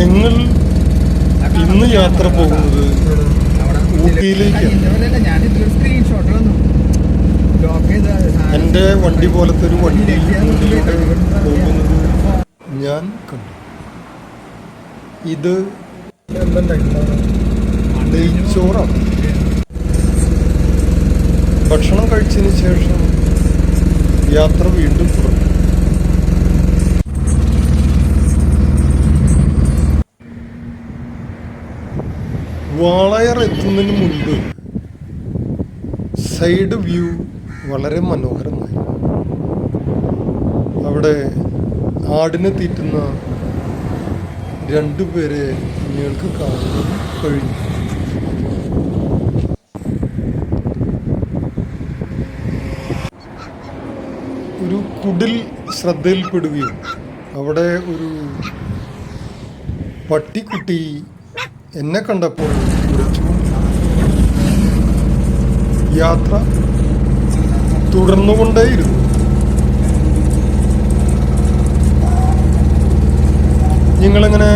ഞങ്ങൾ ഇന്ന് യാത്ര പോകുന്നത് ഊട്ടിയിലേക്കാണ്. എൻ്റെ വണ്ടി പോലത്തെ ഒരു വണ്ടി ഊട്ടിയിലൂടെ പോകുന്നത് ഞാൻ കണ്ടു. ഇത് നെയ്ച്ചോറാണ്. ഭക്ഷണം കഴിച്ചതിന് ശേഷം യാത്ര വീണ്ടും തുടർന്നു. വാളയാർ എത്തുന്നതിന് മുൻപ് സൈഡ് വ്യൂ വളരെ മനോഹരമായി. അവിടെ ആടിനെ തീറ്റുന്ന രണ്ടുപേരെ ഞങ്ങൾക്ക് കാണാൻ കഴിഞ്ഞു. ഒരു കുടിൽ ശ്രദ്ധയിൽപ്പെടുകയും അവിടെ ഒരു പട്ടിക്കുട്ടി എന്നെ കണ്ടപ്പോൾ വിളിച്ചു. യാത്ര തുടർന്നുകൊണ്ടേയിരുന്നു. ഞങ്ങളങ്ങനെ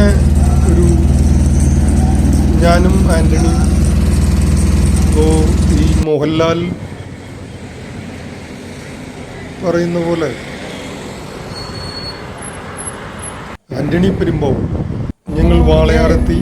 ഞാനും ആൻ്റണിയും ഈ മോഹൻലാൽ പറയുന്ന പോലെ ആൻ്റണി പെരുമ്പാവൂർ ഞങ്ങൾ വാളയാറെത്തി.